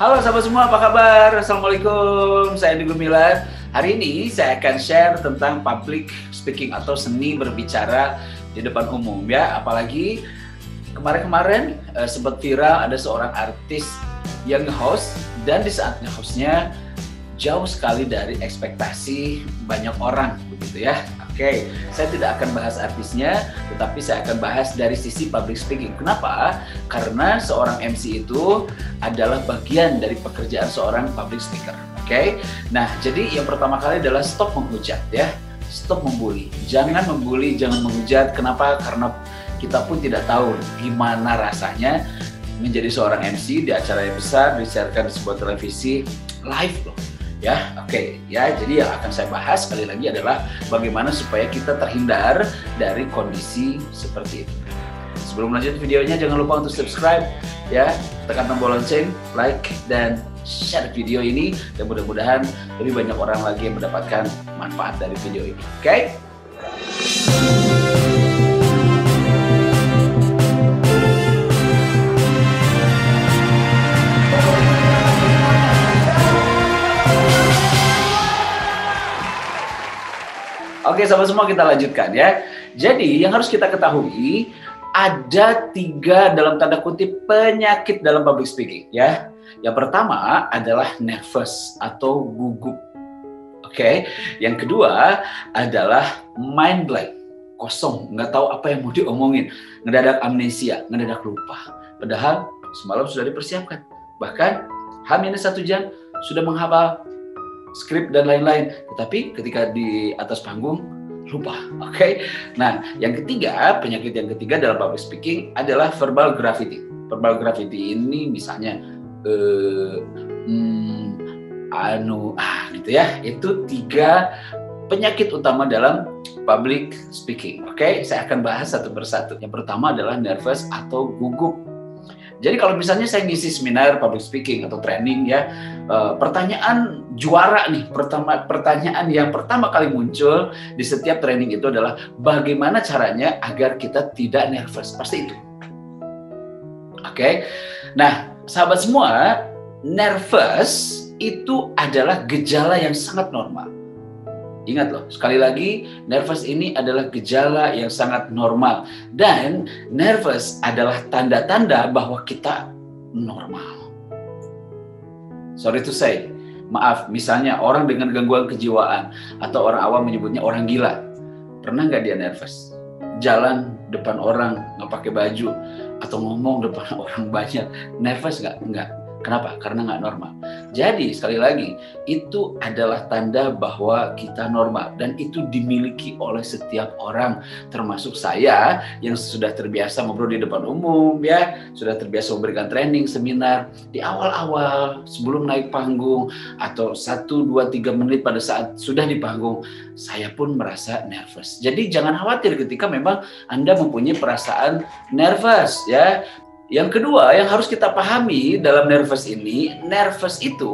Halo sahabat semua, apa kabar? Assalamualaikum, saya Andi Gumilar. Hari ini saya akan share tentang public speaking atau seni berbicara di depan umum ya. Apalagi kemarin-kemarin sempat viral ada seorang artis yang nge-host dan di saat nge-hostnya jauh sekali dari ekspektasi banyak orang begitu ya. Oke, saya tidak akan bahas artisnya, tetapi saya akan bahas dari sisi public speaking. Kenapa? Karena seorang MC itu adalah bagian dari pekerjaan seorang public speaker. Oke, nah jadi yang pertama kali adalah stop menghujat ya, stop membuli. Jangan membuli, jangan menghujat. Kenapa? Karena kita pun tidak tahu gimana rasanya menjadi seorang MC di acara yang besar, disiarkan di sebuah televisi live loh. Ya, oke. Ya, jadi yang akan saya bahas sekali lagi adalah bagaimana supaya kita terhindar dari kondisi seperti itu. Sebelum lanjut videonya, jangan lupa untuk subscribe, ya, tekan tombol lonceng, like, dan share video ini, dan mudah-mudahan lebih banyak orang lagi yang mendapatkan manfaat dari video ini. Oke? Oke, sahabat semua, kita lanjutkan ya. Jadi yang harus kita ketahui ada 3 dalam tanda kutip penyakit dalam public speaking ya. Yang pertama adalah nervous atau gugup. Oke. Yang kedua adalah mind blank, kosong, nggak tahu apa yang mau diomongin, ngedadak amnesia, ngedadak lupa. Padahal semalam sudah dipersiapkan. Bahkan H-1 jam sudah menghafal skrip dan lain-lain, tetapi ketika di atas panggung lupa. Oke. Nah, yang ketiga, penyakit yang ketiga dalam public speaking adalah verbal graffiti. Verbal graffiti ini misalnya gitu ya. Itu 3 penyakit utama dalam public speaking. Oke, saya akan bahas satu persatu. Yang pertama adalah nervous atau gugup. Jadi kalau misalnya saya ngisi seminar public speaking atau training ya, pertanyaan juara nih, pertanyaan yang pertama kali muncul di setiap training itu adalah bagaimana caranya agar kita tidak nervous. Pasti itu. Oke. Nah, sahabat semua, nervous itu adalah gejala yang sangat normal. Ingat loh, sekali lagi, nervous ini adalah gejala yang sangat normal. Dan nervous adalah tanda-tanda bahwa kita normal. Sorry to say, maaf, misalnya orang dengan gangguan kejiwaan atau orang awam menyebutnya orang gila. Pernah nggak dia nervous? Jalan depan orang nggak pakai baju atau ngomong depan orang banyak, nervous nggak? Nggak. Kenapa? Karena nggak normal. Jadi sekali lagi, itu adalah tanda bahwa kita normal dan itu dimiliki oleh setiap orang, termasuk saya yang sudah terbiasa ngobrol di depan umum ya, sudah terbiasa memberikan training, seminar di awal-awal sebelum naik panggung atau 1, 2, 3 menit pada saat sudah di panggung, saya pun merasa nervous. Jadi jangan khawatir ketika memang Anda mempunyai perasaan nervous ya. Yang kedua yang harus kita pahami dalam nervous ini, nervous itu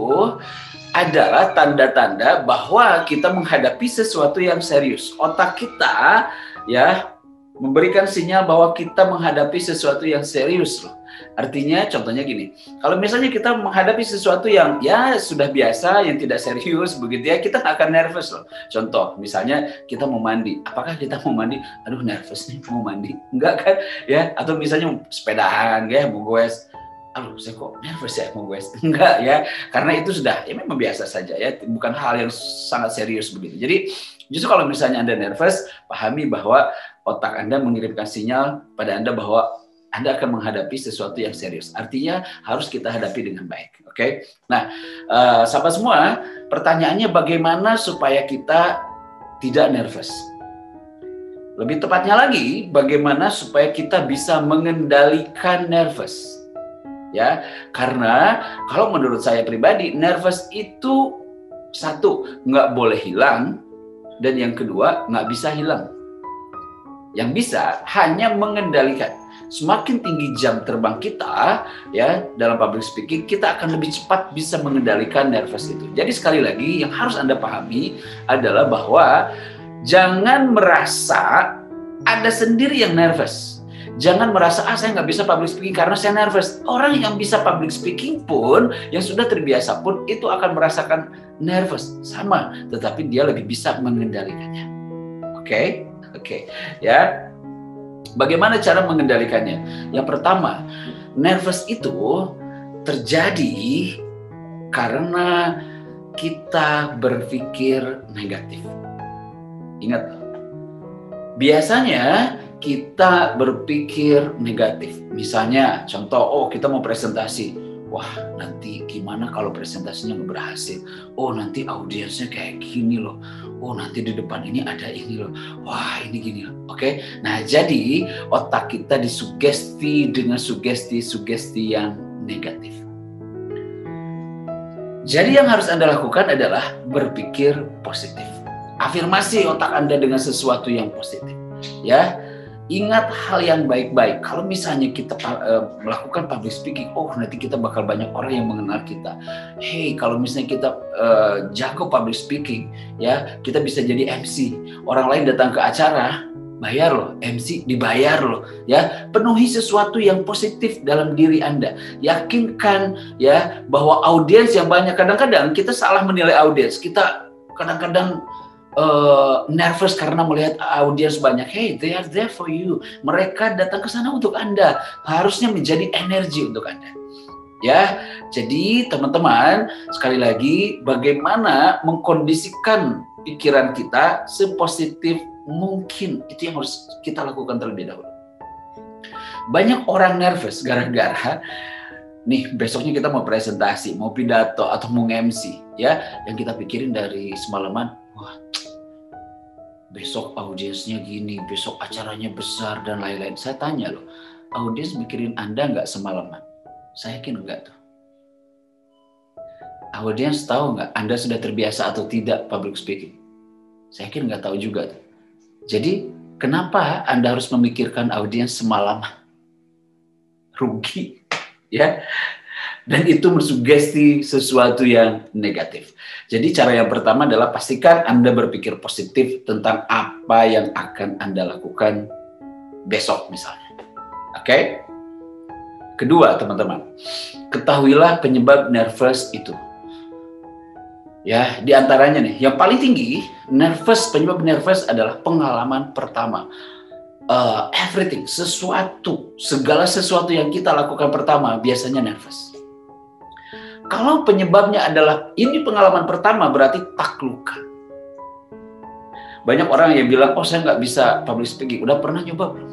adalah tanda-tanda bahwa kita menghadapi sesuatu yang serius. Otak kita ya memberikan sinyal bahwa kita menghadapi sesuatu yang serius loh. Artinya contohnya gini, kalau misalnya kita menghadapi sesuatu yang ya sudah biasa, yang tidak serius begitu ya, kita akan nervous loh. Contoh, misalnya kita mau mandi, apakah kita mau mandi? Aduh nervous nih mau mandi, enggak kan? Ya, atau misalnya sepedaan ya, mau goes, aduh saya kok nervous ya mau goes, enggak ya, karena itu sudah ya memang biasa saja ya, bukan hal yang sangat serius begitu. Jadi justru kalau misalnya Anda nervous, pahami bahwa otak Anda mengirimkan sinyal pada Anda bahwa Anda akan menghadapi sesuatu yang serius. Artinya harus kita hadapi dengan baik. Oke? Nah, sahabat semua, pertanyaannya bagaimana supaya kita tidak nervous? Lebih tepatnya lagi, bagaimana supaya kita bisa mengendalikan nervous? Ya, karena kalau menurut saya pribadi, nervous itu satu, nggak boleh hilang, dan yang kedua, nggak bisa hilang. Yang bisa hanya mengendalikan. Semakin tinggi jam terbang kita ya dalam public speaking, kita akan lebih cepat bisa mengendalikan nervous itu. Jadi sekali lagi yang harus Anda pahami adalah bahwa jangan merasa Anda sendiri yang nervous. Jangan merasa, saya nggak bisa public speaking karena saya nervous. Orang yang bisa public speaking pun, yang sudah terbiasa pun, itu akan merasakan nervous. Sama, tetapi dia lebih bisa mengendalikannya. Oke? Ya. Bagaimana cara mengendalikannya? Yang pertama, nervous itu terjadi karena kita berpikir negatif. Ingat, biasanya kita berpikir negatif. Misalnya, contoh, kita mau presentasi. Wah, nanti gimana kalau presentasinya nggak berhasil? Oh, nanti audiensnya kayak gini loh. Oh, nanti di depan ini ada ini loh. Wah, ini gini loh. Oke? Nah, jadi otak kita disugesti dengan sugesti-sugesti yang negatif. Jadi yang harus Anda lakukan adalah berpikir positif. Afirmasi otak Anda dengan sesuatu yang positif. Ya, ingat hal yang baik-baik. Kalau misalnya kita melakukan public speaking, nanti kita bakal banyak orang yang mengenal kita. Hey, kalau misalnya kita jago public speaking, ya kita bisa jadi MC. Orang lain datang ke acara, bayar loh, MC dibayar loh, ya. Penuhi sesuatu yang positif dalam diri Anda. Yakinkan ya bahwa audiens yang banyak, kadang-kadang kita salah menilai audiens. Kita kadang-kadang nervous karena melihat audiens banyak. Hey, they are there for you. Mereka datang ke sana untuk Anda. Harusnya menjadi energi untuk Anda. Ya, jadi teman-teman, sekali lagi, bagaimana mengkondisikan pikiran kita sepositif mungkin, itu yang harus kita lakukan terlebih dahulu. Banyak orang nervous gara-gara nih besoknya kita mau presentasi, mau pidato atau mau MC, ya, yang kita pikirin dari semalaman, wah, besok audiensnya gini, besok acaranya besar dan lain-lain. Saya tanya loh, audiens mikirin Anda nggak semalaman? Saya yakin enggak tuh. Audiens tahu nggak Anda sudah terbiasa atau tidak public speaking? Saya yakin nggak tahu juga tuh. Jadi kenapa Anda harus memikirkan audiens semalaman? Rugi, ya. Dan itu mensugesti sesuatu yang negatif. Jadi cara yang pertama adalah pastikan Anda berpikir positif tentang apa yang akan Anda lakukan besok misalnya. Oke? Kedua, teman-teman, ketahuilah penyebab nervous itu. Ya, di antaranya nih, yang paling tinggi, penyebab nervous adalah pengalaman pertama. Everything, segala sesuatu yang kita lakukan pertama biasanya nervous. Kalau penyebabnya adalah ini pengalaman pertama, berarti taklukan. Banyak orang yang bilang, saya nggak bisa public speaking. Udah pernah nyoba belum?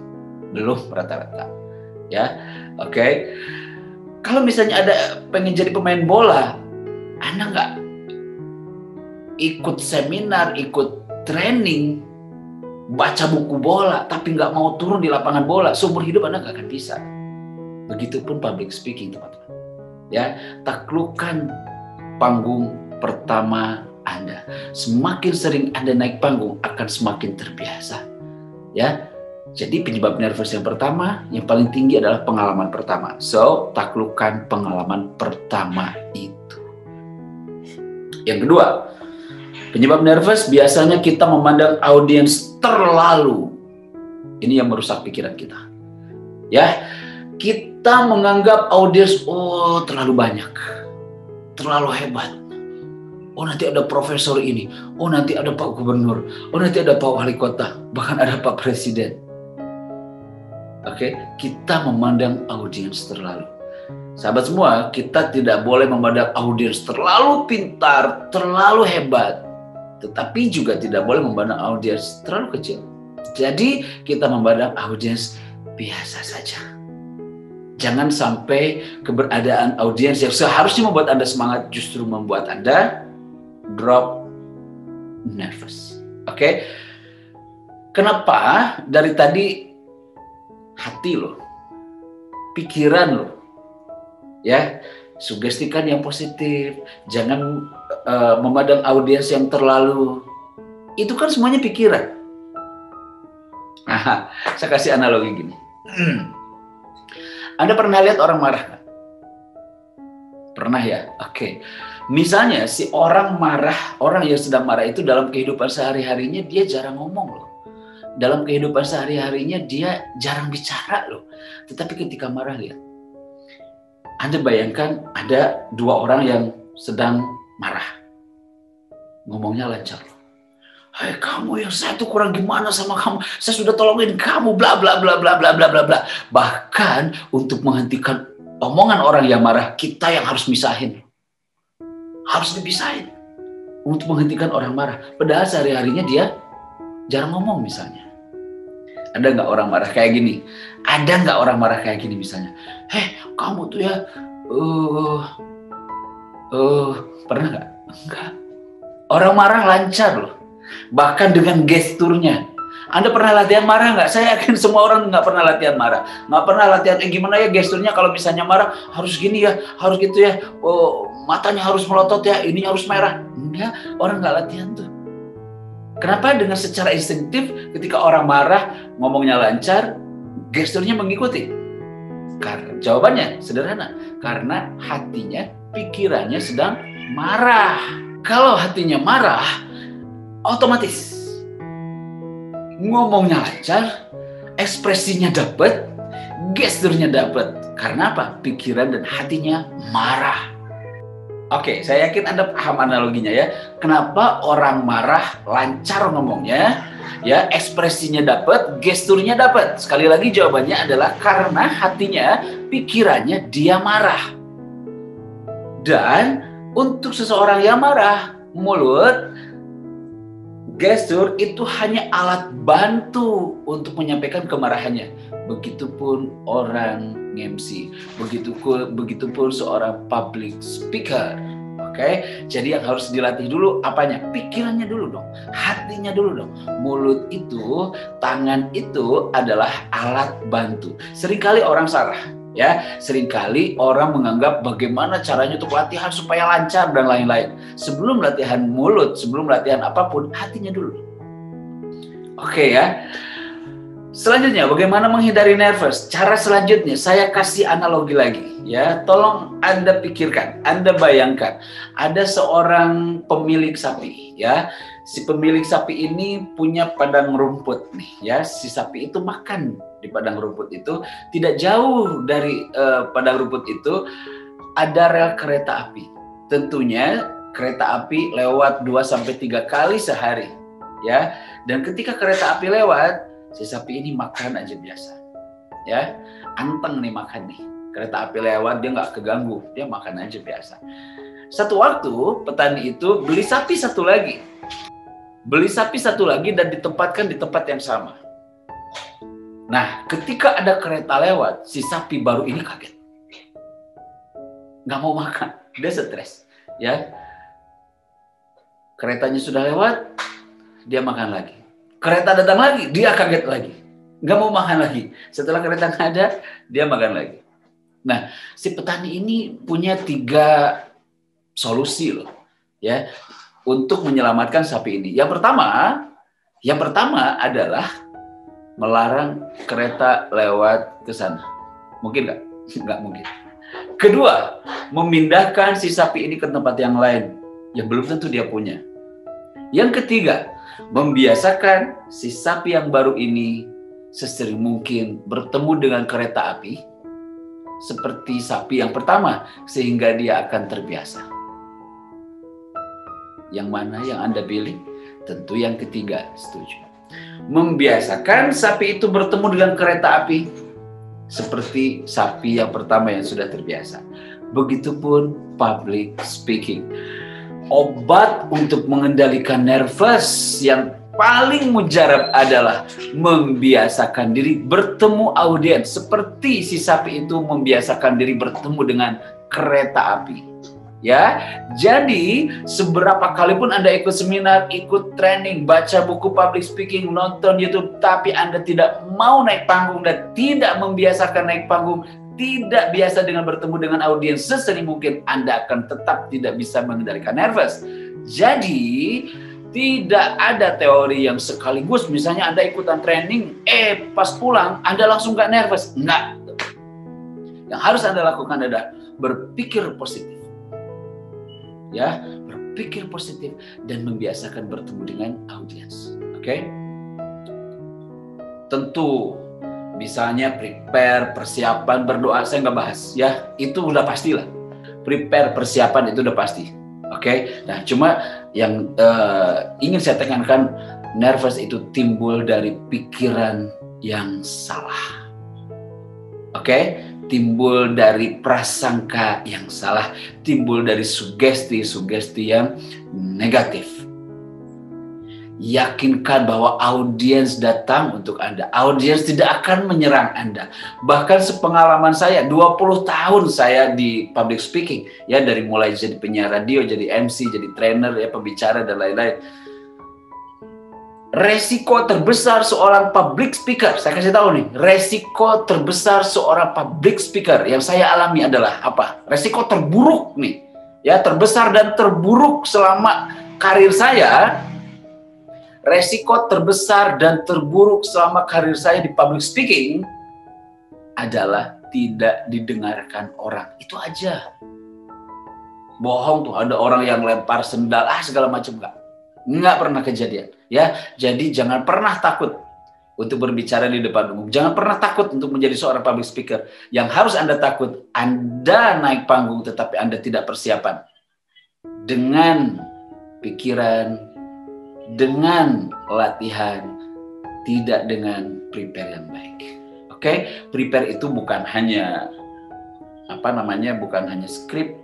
Belum rata-rata. Ya, oke. Kalau misalnya ada pengen jadi pemain bola, Anda nggak ikut seminar, ikut training, baca buku bola, tapi nggak mau turun di lapangan bola, seumur hidup Anda nggak akan bisa. Begitupun public speaking, teman-teman. Ya, taklukkan panggung pertama Anda. Semakin sering Anda naik panggung, akan semakin terbiasa. Ya, jadi penyebab nervous yang pertama, yang paling tinggi adalah pengalaman pertama. So, taklukkan pengalaman pertama itu. Yang kedua, penyebab nervous biasanya kita memandang audiens terlalu. Ini yang merusak pikiran kita. Ya, kita menganggap audiens terlalu banyak, terlalu hebat. Nanti ada profesor ini, nanti ada Pak Gubernur, nanti ada Pak Wali Kota, bahkan ada Pak Presiden. Oke, kita memandang audiens terlalu. Sahabat semua, kita tidak boleh memandang audiens terlalu pintar, terlalu hebat, tetapi juga tidak boleh memandang audiens terlalu kecil. Jadi kita memandang audiens biasa saja. Jangan sampai keberadaan audiens yang seharusnya membuat Anda semangat justru membuat Anda drop nervous. Oke? Kenapa? Dari tadi hati loh, pikiran loh, ya, sugestikan yang positif. Jangan memandang audiens yang terlalu. Itu kan semuanya pikiran. Saya kasih analogi gini. Anda pernah lihat orang marah kan? Pernah ya? Oke. Misalnya si orang marah, orang yang sedang marah itu dalam kehidupan sehari-harinya dia jarang ngomong loh. dalam kehidupan sehari-harinya dia jarang bicara loh. Tetapi ketika marah, lihat. Anda bayangkan ada dua orang yang sedang marah. Ngomongnya lancar. Hei kamu, yang satu kurang gimana sama kamu? Saya sudah tolongin kamu, bla bla bla bla bla bla bla bla. Bahkan untuk menghentikan omongan orang yang marah, kita yang harus misahin. Harus dipisahin untuk menghentikan orang marah. Padahal sehari-harinya dia jarang ngomong misalnya. Ada nggak orang marah kayak gini? Ada nggak orang marah kayak gini misalnya? Heh, kamu tuh ya, pernah nggak? Enggak. Orang marah lancar loh. Bahkan dengan gesturnya. Anda pernah latihan marah nggak? Saya yakin semua orang nggak pernah latihan marah. Nggak pernah latihan, gimana ya gesturnya kalau misalnya marah, harus gini ya, harus gitu ya, matanya harus melotot ya, ini harus merah. Enggak, orang nggak latihan tuh. Kenapa? Dengan secara instinktif ketika orang marah, ngomongnya lancar, gesturnya mengikuti. Karena jawabannya sederhana, karena hatinya, pikirannya sedang marah. Kalau hatinya marah, otomatis ngomongnya lancar, ekspresinya dapat, gesturnya dapat. Karena apa? Pikiran dan hatinya marah. Oke, saya yakin Anda paham analoginya ya. Kenapa orang marah lancar ngomongnya, ya, ekspresinya dapat, gesturnya dapat. Sekali lagi jawabannya adalah karena hatinya, pikirannya dia marah. Dan untuk seseorang yang marah, mulut, gestur itu hanya alat bantu untuk menyampaikan kemarahannya. Begitupun orang MC, begitupun seorang public speaker. Oke, jadi yang harus dilatih dulu apanya? Pikirannya dulu dong, hatinya dulu dong. Mulut itu, tangan itu adalah alat bantu. Seringkali orang salah. Ya, seringkali orang menganggap bagaimana caranya untuk latihan supaya lancar dan lain-lain. Sebelum latihan mulut, sebelum latihan apapun, hatinya dulu. Oke ya. Selanjutnya, bagaimana menghindari nervous? Cara selanjutnya, saya kasih analogi lagi. Ya, tolong Anda pikirkan, Anda bayangkan, ada seorang pemilik sapi. Ya, si pemilik sapi ini punya padang rumput nih. Ya, si sapi itu makan di padang rumput itu. Tidak jauh dari padang rumput itu ada rel kereta api. Tentunya kereta api lewat 2-3 kali sehari. Ya, dan ketika kereta api lewat, si sapi ini makan aja biasa, ya, anteng nih makan nih. Kereta api lewat dia nggak keganggu, dia makan aja biasa. Satu waktu petani itu beli sapi satu lagi dan ditempatkan di tempat yang sama. Nah, ketika ada kereta lewat, si sapi baru ini kaget, nggak mau makan, dia stres, ya. Keretanya sudah lewat, dia makan lagi. Kereta datang lagi, dia kaget lagi. Nggak mau makan lagi. Setelah kereta nggak ada, dia makan lagi. Nah, si petani ini punya 3 solusi loh, ya, untuk menyelamatkan sapi ini. Yang pertama adalah melarang kereta lewat ke sana. Mungkin nggak? Nggak mungkin. Kedua, memindahkan si sapi ini ke tempat yang lain, yang belum tentu dia punya. Yang ketiga, membiasakan si sapi yang baru ini sesering mungkin bertemu dengan kereta api seperti sapi yang pertama, sehingga dia akan terbiasa. Yang mana yang Anda pilih? Tentu yang ketiga, setuju. Membiasakan sapi itu bertemu dengan kereta api seperti sapi yang pertama yang sudah terbiasa. Begitupun public speaking. Obat untuk mengendalikan nervous yang paling mujarab adalah membiasakan diri bertemu audiens seperti si sapi itu membiasakan diri bertemu dengan kereta api. Ya, jadi seberapa kali pun Anda ikut seminar, ikut training, baca buku public speaking, nonton YouTube, tapi Anda tidak mau naik panggung dan tidak membiasakan naik panggung, tidak biasa dengan bertemu dengan audiens sesering mungkin, Anda akan tetap tidak bisa mengendalikan nervous. Jadi, tidak ada teori yang sekaligus, misalnya Anda ikutan training, pas pulang Anda langsung gak nervous. Enggak. Yang harus Anda lakukan adalah berpikir positif. Ya, berpikir positif dan membiasakan bertemu dengan audiens. Oke? tentu misalnya prepare, persiapan, berdoa, saya nggak bahas ya, itu udah pastilah. Prepare, persiapan itu udah pasti. Oke. Nah, cuma yang ingin saya tekankan, nervous itu timbul dari pikiran yang salah. Oke? Timbul dari prasangka yang salah, timbul dari sugesti-sugesti yang negatif. Yakinkan bahwa audiens datang untuk Anda. Audiens tidak akan menyerang Anda. Bahkan sepengalaman saya, 20 tahun saya di public speaking, ya, dari mulai jadi penyiar radio, jadi MC, jadi trainer, ya, pembicara dan lain-lain. Resiko terbesar seorang public speaker, saya kasih tahu nih, resiko terbesar seorang public speaker yang saya alami adalah apa? Resiko terburuk nih, ya, terbesar dan terburuk selama karir saya. Resiko terbesar dan terburuk selama karir saya di public speaking adalah tidak didengarkan orang. Itu aja. Bohong tuh, ada orang yang lempar sendal, segala macam, nggak pernah kejadian. Ya, jadi jangan pernah takut untuk berbicara di depan umum. Jangan pernah takut untuk menjadi seorang public speaker. Yang harus Anda takut, Anda naik panggung tetapi Anda tidak persiapan. Dengan pikiran, dengan latihan, tidak dengan prepare yang baik. Oke? Prepare itu bukan hanya bukan hanya skrip,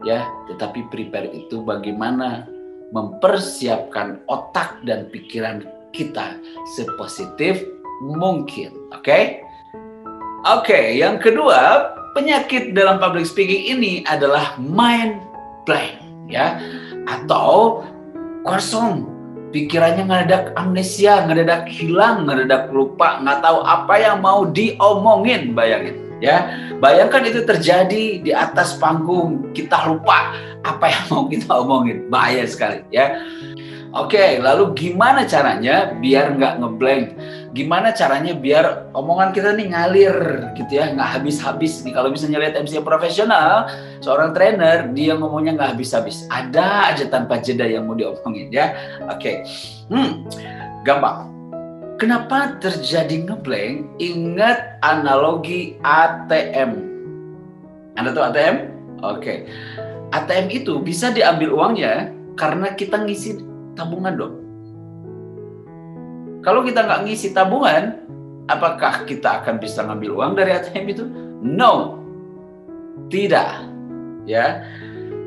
ya, tetapi prepare itu bagaimana mempersiapkan otak dan pikiran kita sepositif mungkin. Oke? Oke, yang kedua, penyakit dalam public speaking ini adalah mind blank, ya, atau kosong. Pikirannya ngedadak amnesia, ngedadak hilang, ngedadak lupa, nggak tahu apa yang mau diomongin, bayangin. Ya, bayangkan itu terjadi di atas panggung, kita lupa apa yang mau kita omongin, bahaya sekali, ya. Oke, lalu gimana caranya biar nggak ngeblank? Gimana caranya biar omongan kita nih ngalir gitu ya, nggak habis-habis nih. Kalau misalnya lihat MC yang profesional, seorang trainer, dia ngomongnya nggak habis-habis. Ada aja tanpa jeda yang mau diomongin ya. Oke, gampang. Kenapa terjadi ngeblank? Ingat analogi ATM. Anda tahu ATM? Oke. ATM itu bisa diambil uangnya karena kita ngisi tabungan dong. Kalau kita nggak ngisi tabungan, apakah kita akan bisa ngambil uang dari ATM itu? No, tidak. Ya,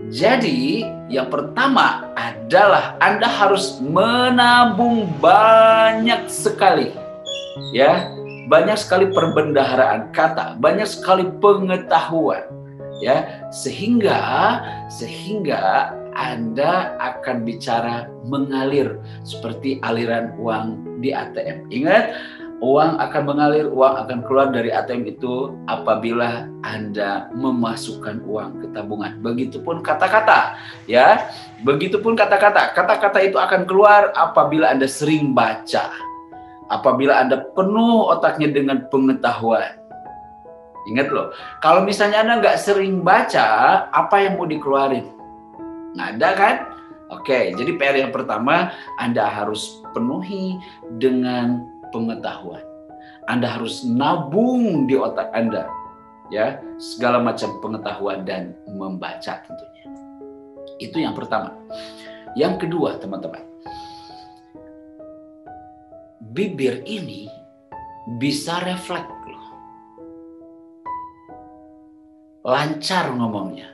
jadi yang pertama adalah Anda harus menabung banyak sekali, ya, banyak sekali perbendaharaan kata, banyak sekali pengetahuan, ya, sehingga Anda akan bicara mengalir seperti aliran uang di ATM. Ingat, uang akan mengalir, uang akan keluar dari ATM itu apabila Anda memasukkan uang ke tabungan. Begitupun kata-kata, ya. Begitupun kata-kata. Kata-kata itu akan keluar apabila Anda sering baca. Apabila Anda penuh otaknya dengan pengetahuan. Ingat loh, kalau misalnya Anda nggak sering baca, apa yang mau dikeluarin? Nggak ada kan? Oke, jadi PR yang pertama, Anda harus penuhi dengan pengetahuan. Anda harus nabung di otak Anda, ya, segala macam pengetahuan dan membaca tentunya. Itu yang pertama. Yang kedua, teman-teman, bibir ini bisa refleks loh. Lancar ngomongnya.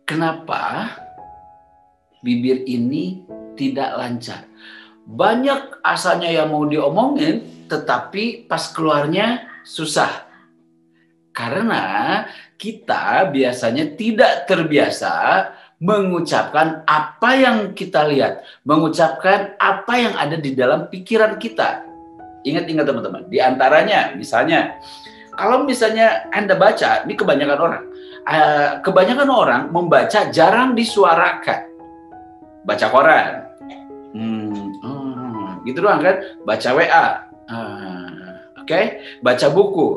Kenapa bibir ini tidak lancar? Banyak asalnya yang mau diomongin, tetapi pas keluarnya susah. Karena kita biasanya tidak terbiasa mengucapkan apa yang kita lihat, mengucapkan apa yang ada di dalam pikiran kita. Ingat-ingat teman-teman, di antaranya misalnya, kalau misalnya Anda baca, ini kebanyakan orang membaca jarang disuarakan. Baca koran, gitu doang kan? Baca WA, oke? Baca buku,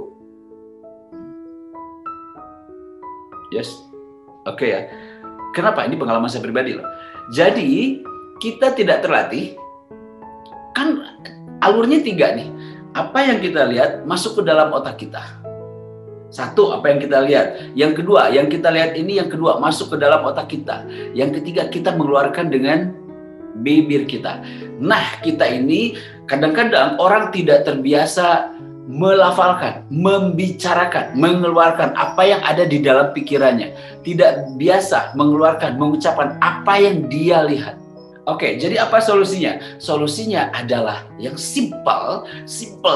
yes, oke ya. Kenapa? Ini pengalaman saya pribadi loh. Jadi kita tidak terlatih, kan alurnya 3 nih. Apa yang kita lihat masuk ke dalam otak kita. Satu, apa yang kita lihat. Yang kedua, yang kita lihat ini yang kedua masuk ke dalam otak kita. Yang ketiga, kita mengeluarkan dengan bibir kita. Nah, kita ini kadang-kadang orang tidak terbiasa melafalkan, membicarakan, mengeluarkan apa yang ada di dalam pikirannya. Tidak biasa mengeluarkan, mengucapkan apa yang dia lihat. Oke, jadi apa solusinya? Solusinya adalah yang simple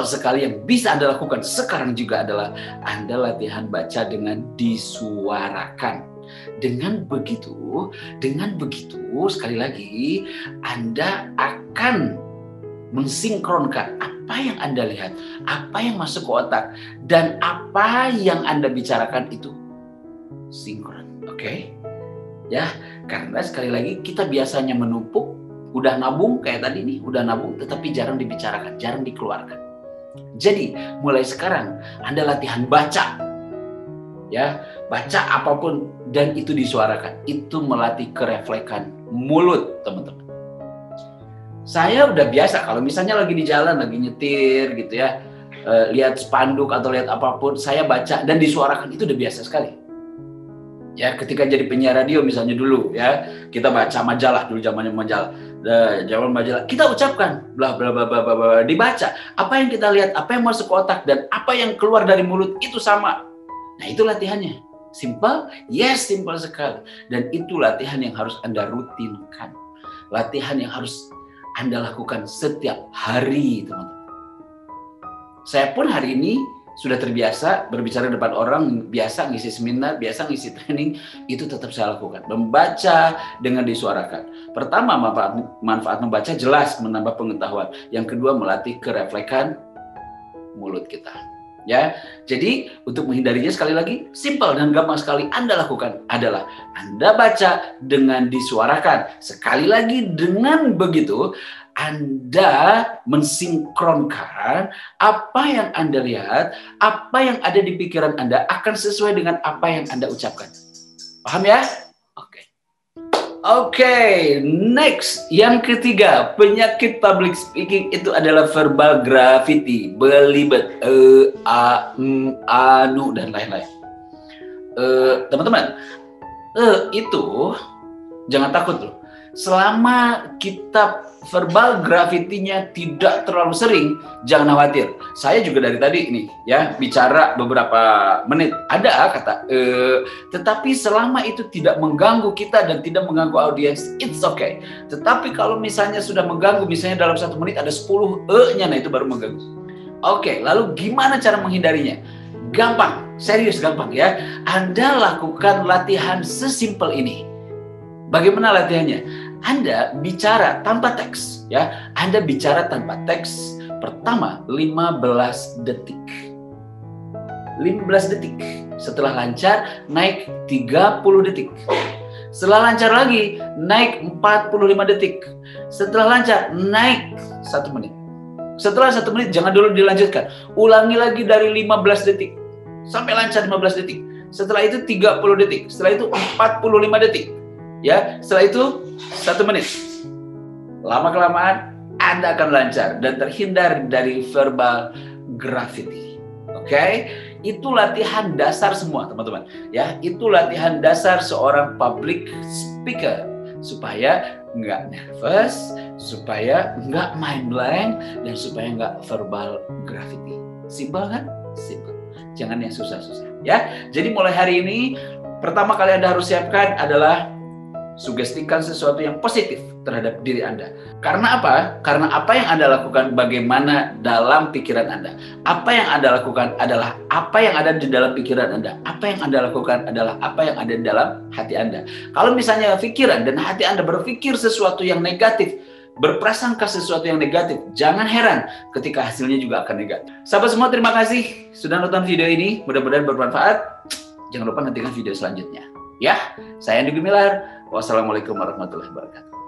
sekali yang bisa Anda lakukan sekarang juga adalah Anda latihan baca dengan disuarakan. Dengan begitu, sekali lagi, Anda akan mensinkronkan apa yang Anda lihat, apa yang masuk ke otak, dan apa yang Anda bicarakan itu sinkron. Oke? Ya, karena sekali lagi kita biasanya menumpuk, udah nabung kayak tadi nih, udah nabung tetapi jarang dibicarakan, jarang dikeluarkan. Jadi, mulai sekarang Anda latihan baca. Ya, baca apapun dan itu disuarakan. Itu melatih kereflekan mulut, teman-teman. Saya udah biasa kalau misalnya lagi di jalan, lagi nyetir gitu ya, lihat spanduk atau lihat apapun, saya baca dan disuarakan itu udah biasa sekali. Ya, ketika jadi penyiar radio misalnya dulu ya, kita baca majalah dulu zamannya majalah. Zaman majalah kita ucapkan bla bla bla bla bla, dibaca. Apa yang kita lihat, apa yang masuk ke otak dan apa yang keluar dari mulut itu sama. Nah, itu latihannya. Simple? Yes, simple sekali. Dan itu latihan yang harus Anda rutinkan. Latihan yang harus Anda lakukan setiap hari, teman-teman. Saya pun hari ini sudah terbiasa berbicara di depan orang, biasa ngisi seminar, biasa ngisi training, itu tetap saya lakukan. Membaca dengan disuarakan. Pertama, manfaat membaca jelas menambah pengetahuan. Yang kedua, melatih kereflekan mulut kita. Ya, jadi untuk menghindarinya sekali lagi, simple dan gampang sekali Anda lakukan adalah Anda baca dengan disuarakan. Sekali lagi dengan begitu, Anda mensinkronkan apa yang Anda lihat, apa yang ada di pikiran Anda akan sesuai dengan apa yang Anda ucapkan. Paham ya? Oke, next. Yang ketiga, penyakit public speaking itu adalah verbal graffiti, belibet, anu, dan lain-lain. Teman-teman, itu jangan takut loh. Selama kita verbal graffiti-nya tidak terlalu sering, jangan khawatir. Saya juga dari tadi ini ya bicara beberapa menit ada kata tetapi selama itu tidak mengganggu kita dan tidak mengganggu audiens, it's okay. Tetapi kalau misalnya sudah mengganggu, misalnya dalam 1 menit ada 10 e-nya, nah itu baru mengganggu. Oke, lalu gimana cara menghindarinya? Gampang, serius gampang ya. Anda lakukan latihan sesimpel ini. Bagaimana latihannya? Anda bicara tanpa teks, ya. Anda bicara tanpa teks. Pertama, 15 detik. 15 detik. Setelah lancar, naik 30 detik. Setelah lancar lagi, naik 45 detik. Setelah lancar, naik 1 menit. Setelah 1 menit, jangan dulu dilanjutkan. Ulangi lagi dari 15 detik. Sampai lancar 15 detik. Setelah itu 30 detik. Setelah itu 45 detik. Ya, setelah itu 1 menit. Lama-kelamaan Anda akan lancar dan terhindar dari verbal graffiti. Oke? Itu latihan dasar semua, teman-teman. Ya, itu latihan dasar seorang public speaker supaya nggak nervous, supaya nggak mind blank, dan supaya nggak verbal graffiti. Simpel kan? Simpel. Jangan yang susah-susah. Ya, jadi mulai hari ini pertama kali Anda harus siapkan adalah sugestikan sesuatu yang positif terhadap diri Anda. Karena apa? Karena apa yang Anda lakukan bagaimana dalam pikiran Anda. Apa yang Anda lakukan adalah apa yang ada di dalam pikiran Anda. Apa yang Anda lakukan adalah apa yang ada di dalam hati Anda. Kalau misalnya pikiran dan hati Anda berpikir sesuatu yang negatif, berprasangka sesuatu yang negatif, jangan heran ketika hasilnya juga akan negatif. Sahabat semua, terima kasih sudah nonton video ini. Mudah-mudahan bermanfaat. Jangan lupa nantikan video selanjutnya. Ya, saya Andi Gumilar. Wassalamualaikum warahmatullahi wabarakatuh.